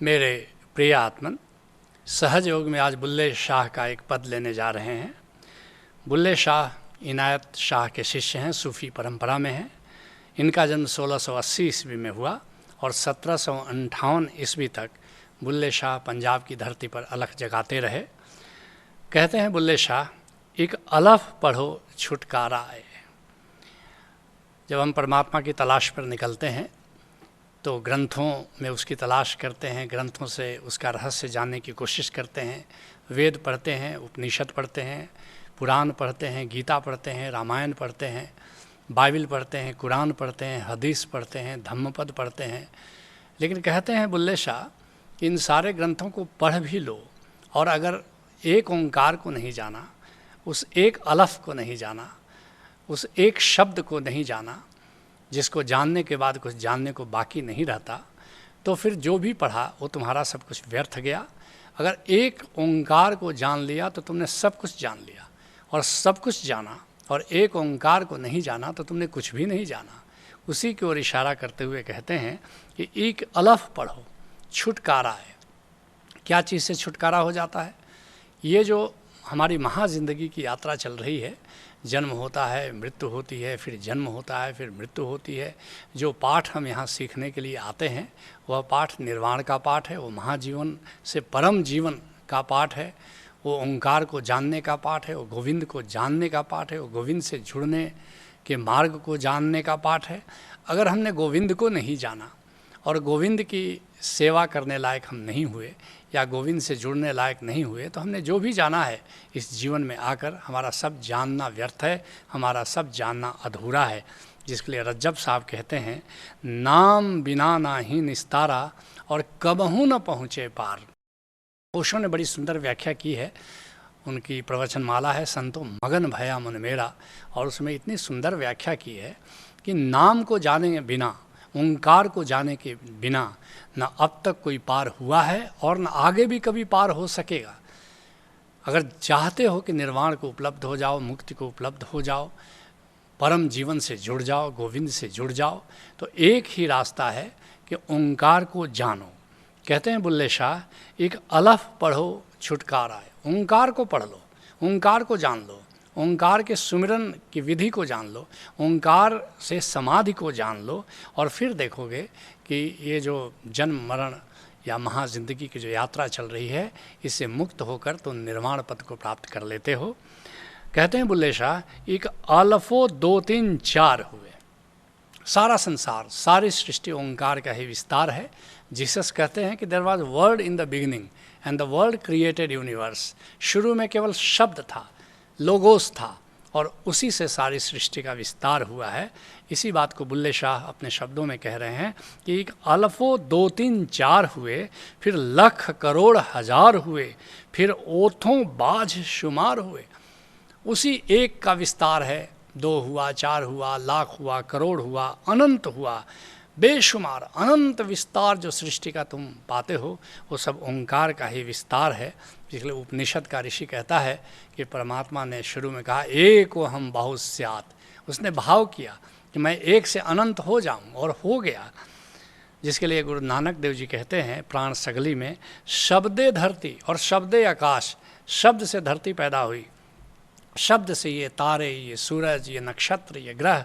मेरे प्रिय आत्मन, सहज योग में आज बुल्ले शाह का एक पद लेने जा रहे हैं। बुल्ले शाह इनायत शाह के शिष्य हैं, सूफ़ी परंपरा में हैं। इनका जन्म 1680 ईस्वी में हुआ और 1758 ईस्वी तक बुल्ले शाह पंजाब की धरती पर अलख जगाते रहे। कहते हैं बुल्ले शाह, एक अलफ पढ़ो छुटकारा आए। जब हम परमात्मा की तलाश पर निकलते हैं तो ग्रंथों में उसकी तलाश करते हैं, ग्रंथों से उसका रहस्य जानने की कोशिश करते हैं। वेद पढ़ते हैं, उपनिषद पढ़ते हैं, पुराण पढ़ते हैं, गीता पढ़ते हैं, रामायण पढ़ते हैं, बाइबल पढ़ते हैं, कुरान पढ़ते हैं, हदीस पढ़ते हैं, धम्मपद पढ़ते हैं। लेकिन कहते हैं बुल्ले शाह कि इन सारे ग्रंथों को पढ़ भी लो और अगर एक ओंकार को नहीं जाना, उस एक अलफ को नहीं जाना, उस एक शब्द को नहीं जाना जिसको जानने के बाद कुछ जानने को बाकी नहीं रहता, तो फिर जो भी पढ़ा वो तुम्हारा सब कुछ व्यर्थ गया। अगर एक ओंकार को जान लिया तो तुमने सब कुछ जान लिया, और सब कुछ जाना और एक ओंकार को नहीं जाना तो तुमने कुछ भी नहीं जाना। उसी की ओर इशारा करते हुए कहते हैं कि एक अलफ पढ़ो छुटकारा है। क्या चीज़ से छुटकारा हो जाता है? ये जो हमारी महाजिंदगी की यात्रा चल रही है, जन्म होता है, मृत्यु होती है, फिर जन्म होता है, फिर मृत्यु होती है। जो पाठ हम यहाँ सीखने के लिए आते हैं वह पाठ निर्वाण का पाठ है, वो महाजीवन से परम जीवन का पाठ है, वो ओंकार को जानने का पाठ है, वो गोविंद को जानने का पाठ है, वो गोविंद से जुड़ने के मार्ग को जानने का पाठ है। अगर हमने गोविंद को नहीं जाना और गोविंद की सेवा करने लायक हम नहीं हुए या गोविंद से जुड़ने लायक नहीं हुए तो हमने जो भी जाना है इस जीवन में आकर हमारा सब जानना व्यर्थ है, हमारा सब जानना अधूरा है। जिसके लिए रज्जब साहब कहते हैं, नाम बिना ना ही निस्तारा और कबहू न पहुँचे पार। ओशो ने बड़ी सुंदर व्याख्या की है, उनकी प्रवचनमाला है संतो मगन भया मन मेरा, और उसमें इतनी सुंदर व्याख्या की है कि नाम को जाने बिना, ओंकार को जाने के बिना न अब तक कोई पार हुआ है और न आगे भी कभी पार हो सकेगा। अगर चाहते हो कि निर्वाण को उपलब्ध हो जाओ, मुक्ति को उपलब्ध हो जाओ, परम जीवन से जुड़ जाओ, गोविंद से जुड़ जाओ, तो एक ही रास्ता है कि ओंकार को जानो। कहते हैं बुल्ले शाह, एक अलफ पढ़ो छुटकारा है। ओंकार को पढ़ लो, ओंकार को जान लो, ओंकार के सुमिरन की विधि को जान लो, ओंकार से समाधि को जान लो, और फिर देखोगे कि ये जो जन्म मरण या महाजिंदगी की जो यात्रा चल रही है, इससे मुक्त होकर तो निर्वाण पद को प्राप्त कर लेते हो। कहते हैं बुल्ले शाह, एक अलफो 2 3 4 हुए। सारा संसार, सारी सृष्टि ओंकार का ही विस्तार है। जीसस कहते हैं कि there was word in the beginning and the word created universe. शुरू में केवल शब्द था, लोगोस था, और उसी से सारी सृष्टि का विस्तार हुआ है। इसी बात को बुल्ले शाह अपने शब्दों में कह रहे हैं कि एक अलफो 2 3 4 हुए, फिर लख करोड़ हजार हुए, फिर ओथों बाझ शुमार हुए। उसी एक का विस्तार है। 2 हुआ, 4 हुआ, लाख हुआ, करोड़ हुआ, अनंत हुआ, बेशुमार अनंत विस्तार जो सृष्टि का तुम पाते हो वो सब ओंकार का ही विस्तार है। इसलिए उपनिषद का ऋषि कहता है कि परमात्मा ने शुरू में कहा एको हम बहुस्यात्। उसने भाव किया कि मैं एक से अनंत हो जाऊं, और हो गया। जिसके लिए गुरु नानक देव जी कहते हैं प्राण सगली में, शब्दे धरती और शब्दे आकाश। शब्द से धरती पैदा हुई, शब्द से ये तारे, ये सूरज, ये नक्षत्र, ये ग्रह,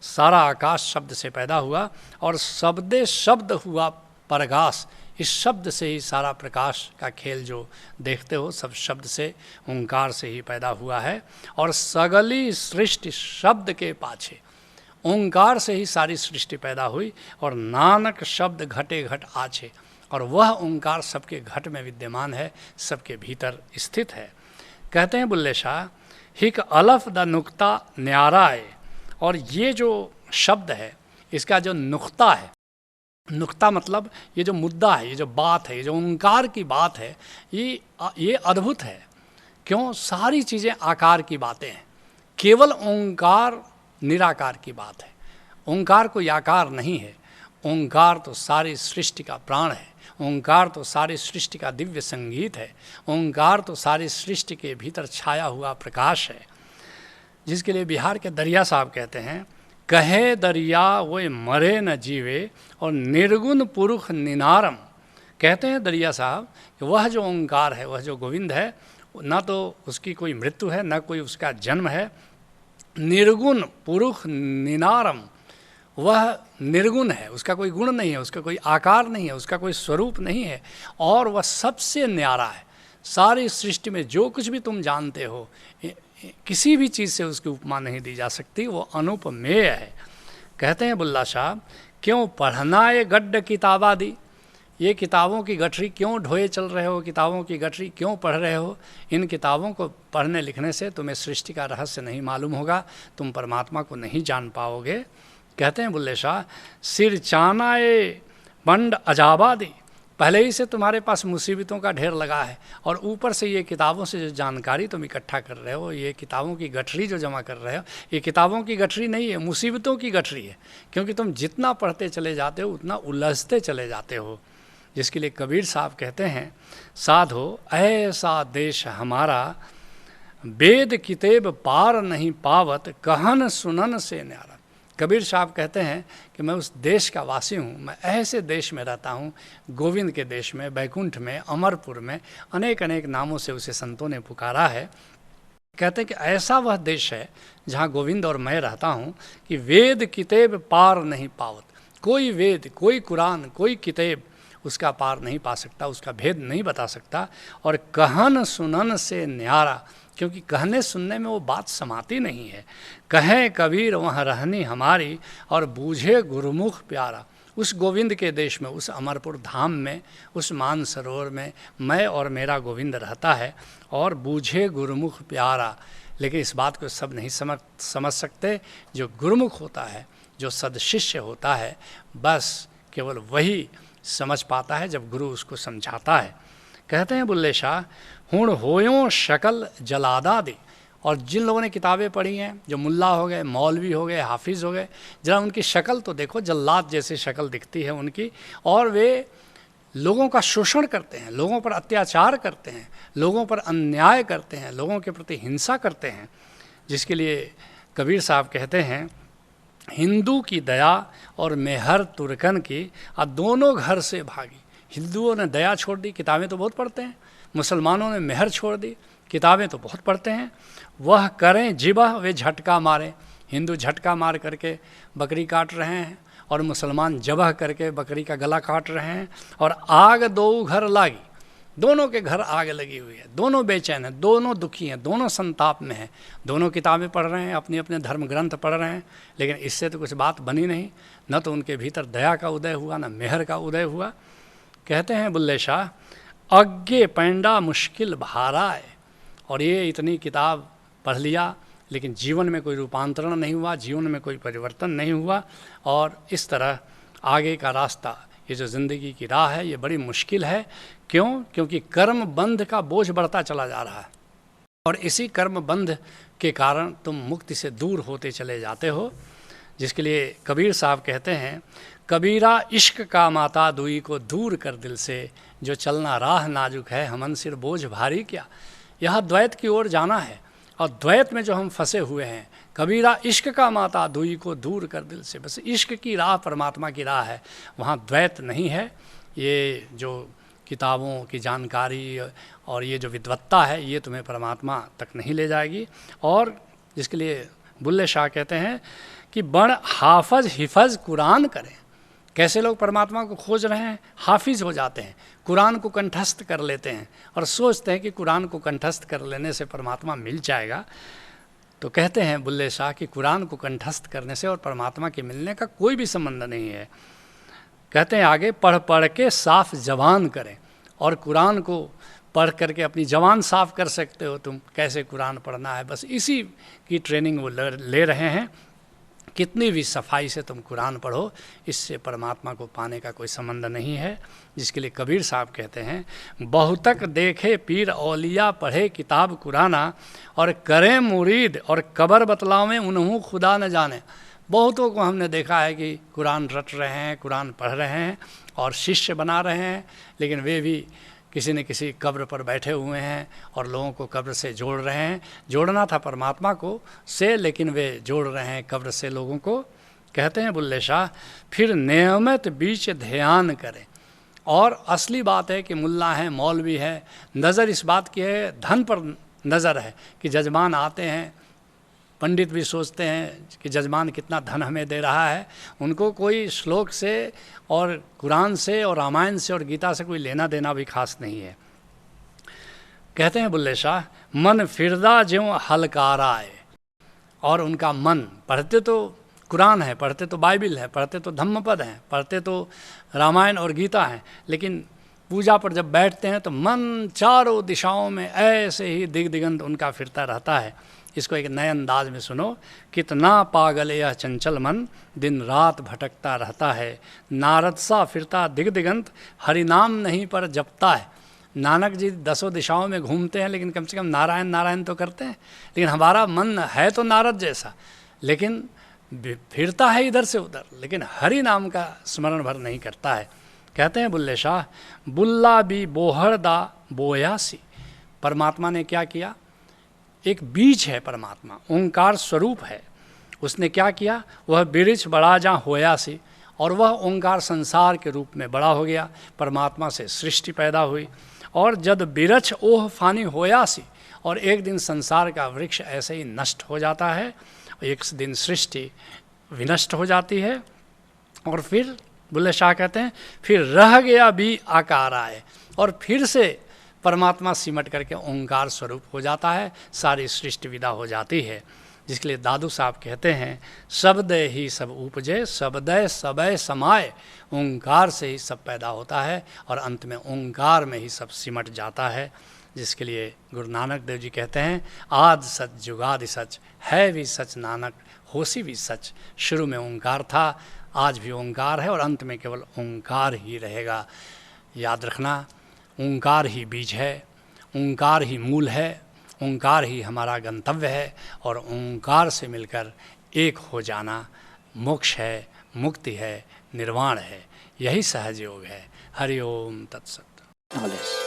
सारा आकाश शब्द से पैदा हुआ, और शब्दे शब्द हुआ प्रकाश। इस शब्द से ही सारा प्रकाश का खेल जो देखते हो सब शब्द से, ओंकार से ही पैदा हुआ है। और सगली सृष्टि शब्द के पाछे, ओंकार से ही सारी सृष्टि पैदा हुई। और नानक शब्द घटे घट आछे, और वह ओंकार सबके घट में विद्यमान है, सबके भीतर स्थित है। कहते हैं बुल्ले शाह, हिक अलफ द नुक्ता न्याराए। और ये जो शब्द है इसका जो नुक्ता है, नुक्ता मतलब ये जो मुद्दा है, ये जो बात है, ये जो ओंकार की बात है, ये अद्भुत है। क्यों? सारी चीज़ें आकार की बातें हैं, केवल ओंकार निराकार की बात है। ओंकार कोई आकार नहीं है। ओंकार तो सारी सृष्टि का प्राण है, ओंकार तो सारी सृष्टि का दिव्य संगीत है, ओंकार तो सारी सृष्टि के भीतर छाया हुआ प्रकाश है। जिसके लिए बिहार के दरिया साहब कहते हैं, कहे दरिया वो मरे न जीवे और निर्गुण पुरुष निनारम। कहते हैं दरिया साहब कि वह जो ओंकार है, वह जो गोविंद है, ना तो उसकी कोई मृत्यु है, ना कोई उसका जन्म है। निर्गुण पुरुष निनारम, वह निर्गुण है, उसका कोई गुण नहीं है, उसका कोई आकार नहीं है, उसका कोई स्वरूप नहीं है, और वह सबसे न्यारा है। सारी सृष्टि में जो कुछ भी तुम जानते हो, किसी भी चीज़ से उसकी उपमा नहीं दी जा सकती, वो अनुपमेय है। कहते हैं बुल्ला शाह, क्यों पढ़ना ये गड्ढ किताबादी, ये किताबों की गठरी क्यों ढोए चल रहे हो, किताबों की गठरी क्यों पढ़ रहे हो? इन किताबों को पढ़ने लिखने से तुम्हें सृष्टि का रहस्य नहीं मालूम होगा, तुम परमात्मा को नहीं जान पाओगे। कहते हैं बुल्ले शाह, सिर चाना ये बंड अजाबादी, पहले ही से तुम्हारे पास मुसीबतों का ढेर लगा है, और ऊपर से ये किताबों से जो जानकारी तुम इकट्ठा कर रहे हो, ये किताबों की गठरी जो जमा कर रहे हो, ये किताबों की गठरी नहीं है, मुसीबतों की गठरी है। क्योंकि तुम जितना पढ़ते चले जाते हो उतना उलझते चले जाते हो। जिसके लिए कबीर साहब कहते हैं, साधो ऐसा देश हमारा, वेद किताब पार नहीं पावत, कहन सुनन से न्यारा। कबीर साहब कहते हैं कि मैं उस देश का वासी हूँ, मैं ऐसे देश में रहता हूँ, गोविंद के देश में, बैकुंठ में, अमरपुर में, अनेक अनेक नामों से उसे संतों ने पुकारा है। कहते हैं कि ऐसा वह देश है जहाँ गोविंद और मैं रहता हूँ कि वेद किताब पार नहीं पावत, कोई वेद, कोई कुरान, कोई किताब उसका पार नहीं पा सकता, उसका भेद नहीं बता सकता। और कहन सुनन से न्यारा, क्योंकि कहने सुनने में वो बात समाती नहीं है। कहें कबीर वहाँ रहनी हमारी, और बूझे गुरुमुख प्यारा। उस गोविंद के देश में, उस अमरपुर धाम में, उस मानसरोवर में मैं और मेरा गोविंद रहता है, और बूझे गुरुमुख प्यारा। लेकिन इस बात को सब नहीं समझ सकते। जो गुरुमुख होता है, जो सदशिष्य होता है, बस केवल वही समझ पाता है जब गुरु उसको समझाता है। कहते हैं बुल्ले शाह, हुण होयों शकल जलादा दे। और जिन लोगों ने किताबें पढ़ी हैं, जो मुल्ला हो गए, मौलवी हो गए, हाफिज़ हो गए, जरा उनकी शक्ल तो देखो, जल्लाद जैसी शक्ल दिखती है उनकी, और वे लोगों का शोषण करते हैं, लोगों पर अत्याचार करते हैं, लोगों पर अन्याय करते हैं, लोगों के प्रति हिंसा करते हैं। जिसके लिए कबीर साहब कहते हैं, हिंदू की दया और मेहर तुर्कन की, अब दोनों घर से भागी। हिंदुओं ने दया छोड़ दी, किताबें तो बहुत पढ़ते हैं, मुसलमानों ने मेहर छोड़ दी, किताबें तो बहुत पढ़ते हैं। वह करें जिबह वे झटका मारें, हिंदू झटका मार करके बकरी काट रहे हैं, और मुसलमान जबह करके बकरी का गला काट रहे हैं। और आग दो घर लागी, दोनों के घर आग लगी हुई है, दोनों बेचैन हैं, दोनों दुखी हैं, दोनों संताप में हैं, दोनों किताबें पढ़ रहे हैं, अपने अपने धर्म ग्रंथ पढ़ रहे हैं, लेकिन इससे तो कुछ बात बनी नहीं। न तो उनके भीतर दया का उदय हुआ, न मेहर का उदय हुआ। कहते हैं बुल्ले शाह, अज्ञे पैंडा मुश्किल भारा है। और ये इतनी किताब पढ़ लिया, लेकिन जीवन में कोई रूपांतरण नहीं हुआ, जीवन में कोई परिवर्तन नहीं हुआ, और इस तरह आगे का रास्ता, ये जो ज़िंदगी की राह है, ये बड़ी मुश्किल है। क्यों? क्योंकि कर्म बंध का बोझ बढ़ता चला जा रहा है, और इसी कर्म बंध के कारण तुम मुक्ति से दूर होते चले जाते हो। जिसके लिए कबीर साहब कहते हैं, कबीरा इश्क का माता दुई को दूर कर दिल से, जो चलना राह नाजुक है हमन सिर बोझ भारी क्या। यह द्वैत की ओर जाना है, और द्वैत में जो हम फंसे हुए हैं, कबीरा इश्क का माता दुई को दूर कर दिल से, बस इश्क की राह परमात्मा की राह है, वहाँ द्वैत नहीं है। ये जो किताबों की जानकारी और ये जो विद्वत्ता है, ये तुम्हें परमात्मा तक नहीं ले जाएगी। और जिसके लिए बुल्ले शाह कहते हैं कि बड़ हाफज हिफज कुरान करें। कैसे लोग परमात्मा को खोज रहे हैं, हाफिज हो जाते हैं, कुरान को कंठस्थ कर लेते हैं, और सोचते हैं कि कुरान को कंठस्थ कर लेने से परमात्मा मिल जाएगा। तो कहते हैं बुल्ले शाह कि कुरान को कंठस्थ करने से और परमात्मा के मिलने का कोई भी संबंध नहीं है। कहते हैं आगे, पढ़ पढ़ के साफ जबान करें। और कुरान को पढ़ करके अपनी जबान साफ कर सकते हो तुम, कैसे कुरान पढ़ना है, बस इसी की ट्रेनिंग वो ले रहे हैं। कितनी भी सफाई से तुम कुरान पढ़ो, इससे परमात्मा को पाने का कोई संबंध नहीं है। जिसके लिए कबीर साहब कहते हैं, बहुतक देखे पीर औलिया पढ़े किताब कुराना, और करें मुरीद और कबर बतलावें उन्हों खुदा न जाने। बहुतों को हमने देखा है कि कुरान रट रहे हैं, कुरान पढ़ रहे हैं और शिष्य बना रहे हैं, लेकिन वे भी किसी न किसी कब्र पर बैठे हुए हैं और लोगों को कब्र से जोड़ रहे हैं। जोड़ना था परमात्मा को से, लेकिन वे जोड़ रहे हैं कब्र से लोगों को। कहते हैं बुल्ले शाह, फिर नियमित बीच ध्यान करें। और असली बात है कि मुल्ला है, मौलवी है, नज़र इस बात की है, धन पर नज़र है कि जजमान आते हैं, पंडित भी सोचते हैं कि जजमान कितना धन हमें दे रहा है, उनको कोई श्लोक से और कुरान से और रामायण से और गीता से कोई लेना देना भी खास नहीं है। कहते हैं बुल्ले शाह, मन फिरदा ज्यों हलकाराए, और उनका मन, पढ़ते तो कुरान है, पढ़ते तो बाइबिल है, पढ़ते तो धम्मपद हैं, पढ़ते तो रामायण और गीता हैं, लेकिन पूजा पर जब बैठते हैं तो मन चारों दिशाओं में ऐसे ही दिग दिगंत उनका फिरता रहता है। इसको एक नए अंदाज में सुनो। कितना पागल यह चंचल मन, दिन रात भटकता रहता है, नारद सा फिरता दिग दिगंत, हरि नाम नहीं पर जपता है। नानक जी 10 दिशाओं में घूमते हैं, लेकिन कम से कम नारायण नारायण तो करते हैं, लेकिन हमारा मन है तो नारद जैसा, लेकिन फिरता है इधर से उधर, लेकिन हरि नाम का स्मरण भर नहीं करता है। कहते हैं बुल्ले शाह, बुल्ला भी बोहर दा बोयासी, परमात्मा ने क्या किया, एक बीज है परमात्मा, ओंकार स्वरूप है, उसने क्या किया, वह बिरिछ बड़ा जा होयासी, और वह ओंकार संसार के रूप में बड़ा हो गया, परमात्मा से सृष्टि पैदा हुई। और जब बिरछ ओह फानी होयासी, और एक दिन संसार का वृक्ष ऐसे ही नष्ट हो जाता है, एक दिन सृष्टि विनष्ट हो जाती है, और फिर बुल्ले शाह कहते हैं फिर रह गया भी आकार आए, और फिर से परमात्मा सिमट करके ओंकार स्वरूप हो जाता है, सारी सृष्टि विदा हो जाती है। जिसके लिए दादू साहब कहते हैं, शब्द ही सब उपजे, शब्दय सबय समाए, ओंकार से ही सब पैदा होता है और अंत में ओंकार में ही सब सिमट जाता है। जिसके लिए गुरु नानक देव जी कहते हैं, आद सच जुगाद सच, है भी सच नानक होसी भी सच। शुरू में ओंकार था, आज भी ओंकार है और अंत में केवल ओंकार ही रहेगा। याद रखना, ओंकार ही बीज है, ओंकार ही मूल है, ओंकार ही हमारा गंतव्य है, और ओंकार से मिलकर एक हो जाना मोक्ष है, मुक्ति है, निर्वाण है, यही सहज योग है। हरि ओम तत्सत।